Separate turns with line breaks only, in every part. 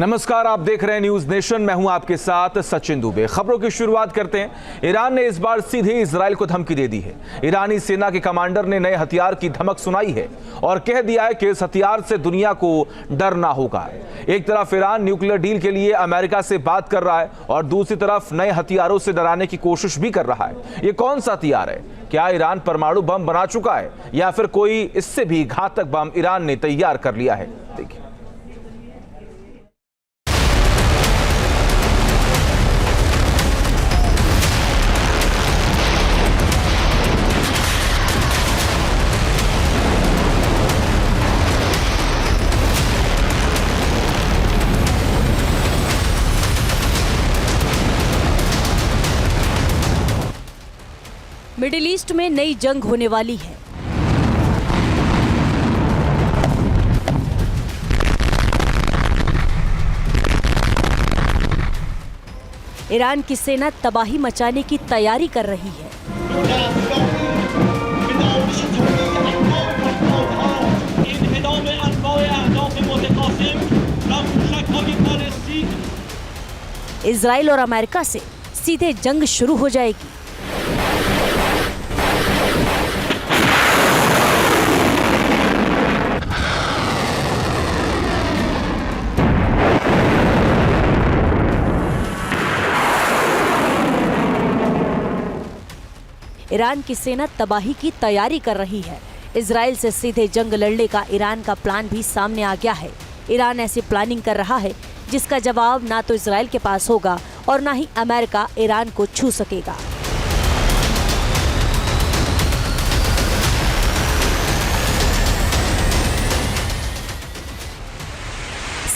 नमस्कार, आप देख रहे हैं न्यूज नेशन। मैं हूं आपके साथ सचिन दुबे। खबरों की शुरुआत करते हैं। ईरान ने इस बार सीधे इजराइल को धमकी दे दी है। ईरानी सेना के कमांडर ने नए हथियार की धमक सुनाई है और कह दिया है कि इस हथियार से दुनिया को डरना होगा। एक तरफ ईरान न्यूक्लियर डील के लिए अमेरिका से बात कर रहा है और दूसरी तरफ नए हथियारों से डराने की कोशिश भी कर रहा है। ये कौन सा हथियार है? क्या ईरान परमाणु बम बना चुका है या फिर कोई इससे भी घातक बम ईरान ने तैयार कर लिया है? देखिए।
मिडिल ईस्ट में नई जंग होने वाली है। ईरान की सेना तबाही मचाने की तैयारी कर रही है। इजराइल और अमेरिका से सीधे जंग शुरू हो जाएगी। ईरान की सेना तबाही की तैयारी कर रही है। इजराइल से सीधे जंग लड़ने का ईरान का प्लान भी सामने आ गया है। ईरान ऐसी प्लानिंग कर रहा है जिसका जवाब ना तो इजराइल के पास होगा और ना ही अमेरिका ईरान को छू सकेगा।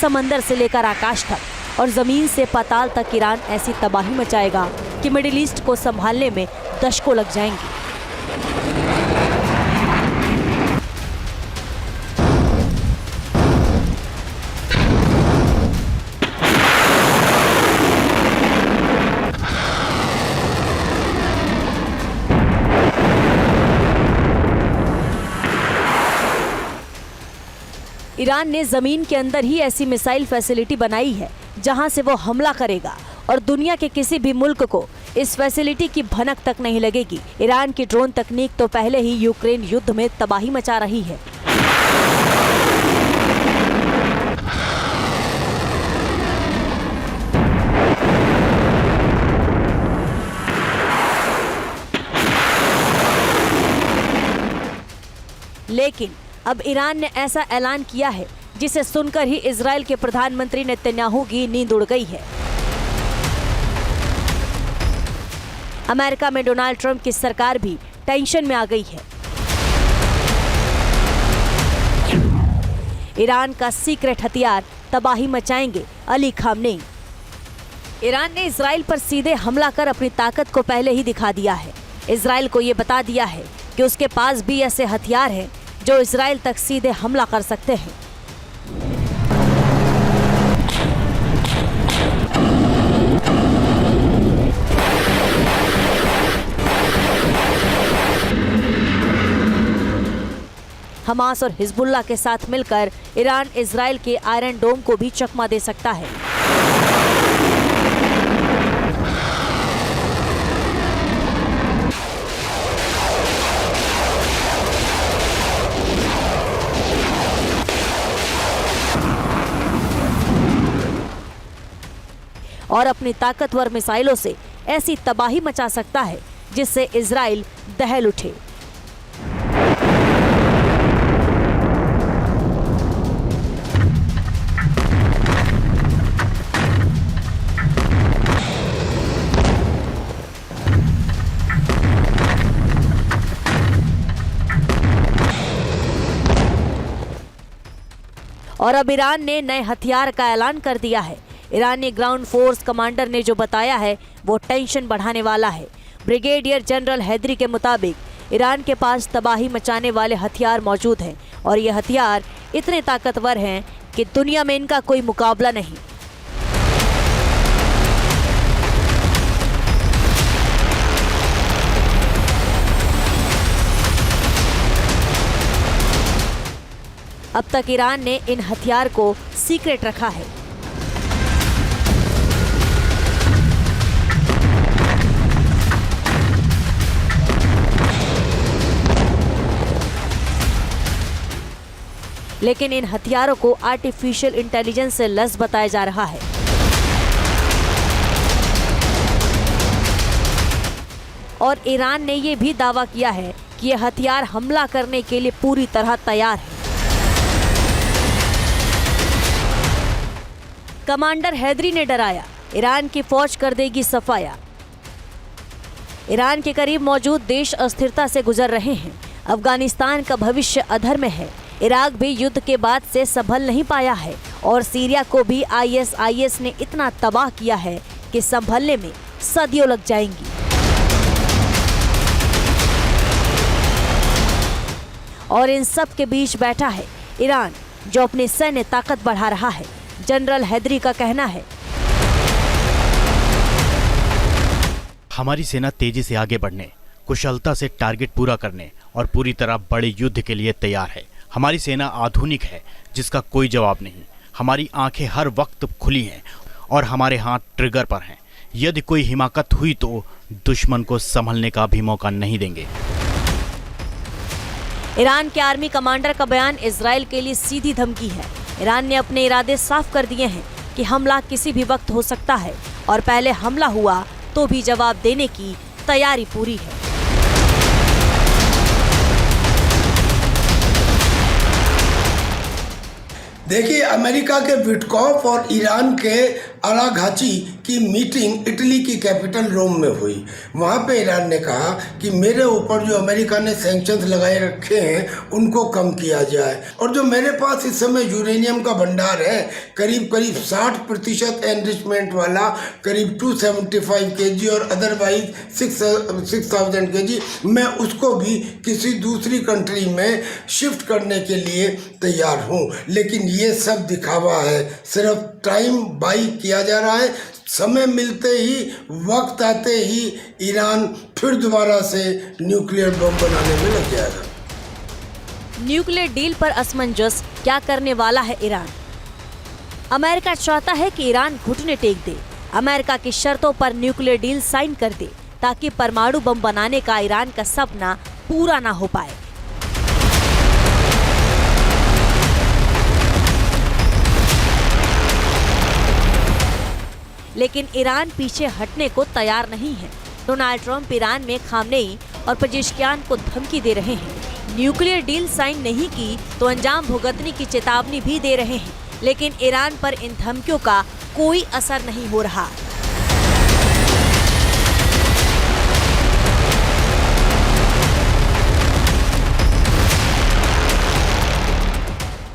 समंदर से लेकर आकाश तक और जमीन से पाताल तक ईरान ऐसी तबाही मचाएगा कि मिडिल ईस्ट को संभालने में दशकों लग जाएंगे। ईरान ने जमीन के अंदर ही ऐसी मिसाइल फैसिलिटी बनाई है जहां से वो हमला करेगा और दुनिया के किसी भी मुल्क को इस फैसिलिटी की भनक तक नहीं लगेगी। ईरान की ड्रोन तकनीक तो पहले ही यूक्रेन युद्ध में तबाही मचा रही है। लेकिन अब ईरान ने ऐसा ऐलान किया है जिसे सुनकर ही इजराइल के प्रधानमंत्री नेतन्याहू की नींद उड़ गई है। अमेरिका में डोनाल्ड ट्रंप की सरकार भी टेंशन में आ गई है। ईरान का सीक्रेट हथियार तबाही मचाएंगे अली खामनेई। ईरान ने इजराइल पर सीधे हमला कर अपनी ताकत को पहले ही दिखा दिया है। इजराइल को ये बता दिया है कि उसके पास भी ऐसे हथियार हैं जो इजराइल तक सीधे हमला कर सकते हैं। हमास और हिजबुल्लाह के साथ मिलकर ईरान इजराइल के आयरन डोम को भी चकमा दे सकता है। और अपनी ताकतवर मिसाइलों से ऐसी तबाही मचा सकता है जिससे इजराइल दहल उठे। और अब ईरान ने नए हथियार का ऐलान कर दिया है। ईरानी ग्राउंड फोर्स कमांडर ने जो बताया है वो टेंशन बढ़ाने वाला है। ब्रिगेडियर जनरल हैदरी के मुताबिक ईरान के पास तबाही मचाने वाले हथियार मौजूद हैं और ये हथियार इतने ताकतवर हैं कि दुनिया में इनका कोई मुकाबला नहीं। अब तक ईरान ने इन हथियार को सीक्रेट रखा है। लेकिन इन हथियारों को आर्टिफिशियल इंटेलिजेंस से लैस बताया जा रहा है। और ईरान ने ये भी दावा किया है कि ये हथियार हमला करने के लिए पूरी तरह तैयार है। कमांडर हैदरी ने डराया, ईरान की फौज कर देगी सफाया। ईरान के करीब मौजूद देश अस्थिरता से गुजर रहे हैं। अफगानिस्तान का भविष्य अधर में है। इराक भी युद्ध के बाद से संभल नहीं पाया है और सीरिया को भी ISIS ने इतना तबाह किया है कि संभलने में सदियों लग जाएंगी। और इन सब के बीच बैठा है ईरान, जो अपनी सैन्य ताकत बढ़ा रहा है। जनरल हैदरी का कहना है,
हमारी सेना तेजी से आगे बढ़ने, कुशलता से टारगेट पूरा करने और पूरी तरह बड़े युद्ध के लिए तैयार है। हमारी सेना आधुनिक है, जिसका कोई जवाब नहीं। हमारी आंखें हर वक्त खुली हैं और हमारे हाथ ट्रिगर पर हैं। यदि कोई हिमाकत हुई तो दुश्मन को संभलने का भी मौका नहीं देंगे।
ईरान के आर्मी कमांडर का बयान इजराइल के लिए सीधी धमकी है। ईरान ने अपने इरादे साफ कर दिए हैं कि हमला किसी भी वक्त हो सकता है और पहले हमला हुआ तो भी जवाब देने की तैयारी पूरी है।
देखिए, अमेरिका के विटकॉफ और ईरान के अराघाची की मीटिंग इटली की कैपिटल रोम में हुई। वहाँ पे ईरान ने कहा कि मेरे ऊपर जो अमेरिका ने सैंक्शंस लगाए रखे हैं उनको कम किया जाए, और जो मेरे पास इस समय यूरेनियम का भंडार है करीब 60% एनरिचमेंट वाला, करीब 275 kg और अदरवाइज 6000 kg, मैं उसको भी किसी दूसरी कंट्री में शिफ्ट करने के लिए तैयार हूँ। लेकिन ये सब दिखावा है, सिर्फ टाइम बाई किया जा रहा है। समय मिलते ही, वक्त आते ही ईरान फिर दोबारा से न्यूक्लियर बम बनाने में लग जाएगा।
न्यूक्लियर डील पर असमंजस क्या करने वाला है ईरान? अमेरिका चाहता है कि ईरान घुटने टेक दे, अमेरिका की शर्तों पर न्यूक्लियर डील साइन कर दे, ताकि परमाणु बम बनाने का ईरान का सपना पूरा ना हो पाए। लेकिन ईरान पीछे हटने को तैयार नहीं है। डोनाल्ड ट्रंप ईरान में खामनेई और पेजेश्कियान को धमकी दे रहे हैं। न्यूक्लियर डील साइन नहीं की तो अंजाम भुगतने की चेतावनी भी दे रहे हैं। लेकिन ईरान पर इन धमकियों का कोई असर नहीं हो रहा।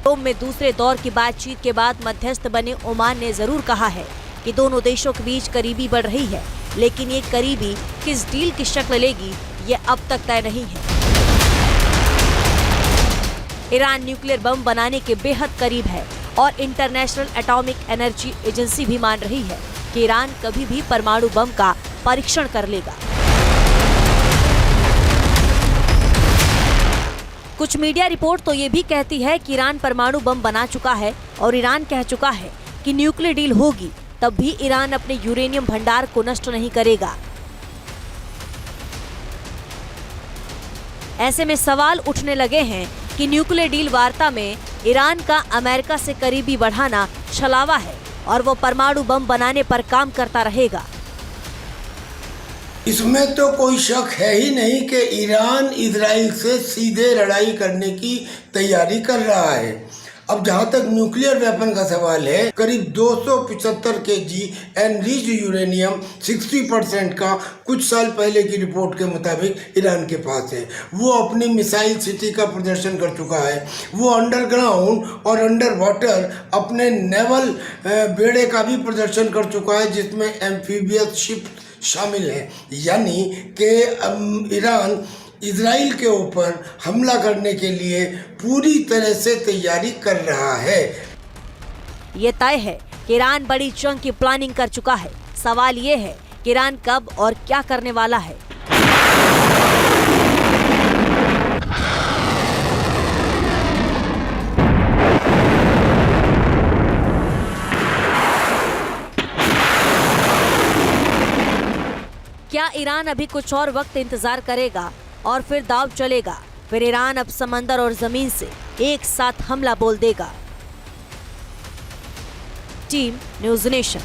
रोम में दूसरे दौर की बातचीत के बाद मध्यस्थ बने ओमान ने जरूर कहा है कि दोनों देशों के बीच करीबी बढ़ रही है, लेकिन ये करीबी किस डील की शक्ल लेगी ये अब तक तय नहीं है। ईरान न्यूक्लियर बम बनाने के बेहद करीब है और इंटरनेशनल एटॉमिक एनर्जी एजेंसी भी मान रही है कि ईरान कभी भी परमाणु बम का परीक्षण कर लेगा। कुछ मीडिया रिपोर्ट तो ये भी कहती है कि ईरान परमाणु बम बना चुका है और ईरान कह चुका है कि न्यूक्लियर डील होगी तब भी ईरान अपने यूरेनियम भंडार को नष्ट नहीं करेगा। ऐसे में सवाल उठने लगे हैं कि न्यूक्लियर डील वार्ता में ईरान का अमेरिका से करीबी बढ़ाना छलावा है और वो परमाणु बम बनाने पर काम करता रहेगा।
इसमें तो कोई शक है ही नहीं कि ईरान इजराइल से सीधे लड़ाई करने की तैयारी कर रहा है। अब जहां तक न्यूक्लियर वेपन का सवाल है, करीब 275 kg एनरिच्ड यूरेनियम 60% का कुछ साल पहले की रिपोर्ट के मुताबिक ईरान के पास है। वो अपनी मिसाइल सिटी का प्रदर्शन कर चुका है। वो अंडरग्राउंड और अंडर वाटर अपने नेवल बेड़े का भी प्रदर्शन कर चुका है, जिसमें एम्फीबियस शिप शामिल है। यानी कि ईरान इजराइल के ऊपर हमला करने के लिए पूरी तरह से तैयारी कर रहा है।
ये तय है कि ईरान बड़ी जंग की प्लानिंग कर चुका है। सवाल ये है कि ईरान कब और क्या करने वाला है। क्या ईरान अभी कुछ और वक्त इंतजार करेगा और फिर दाव चलेगा? फिर ईरान अब समंदर और जमीन से एक साथ हमला बोल देगा। Team news nation.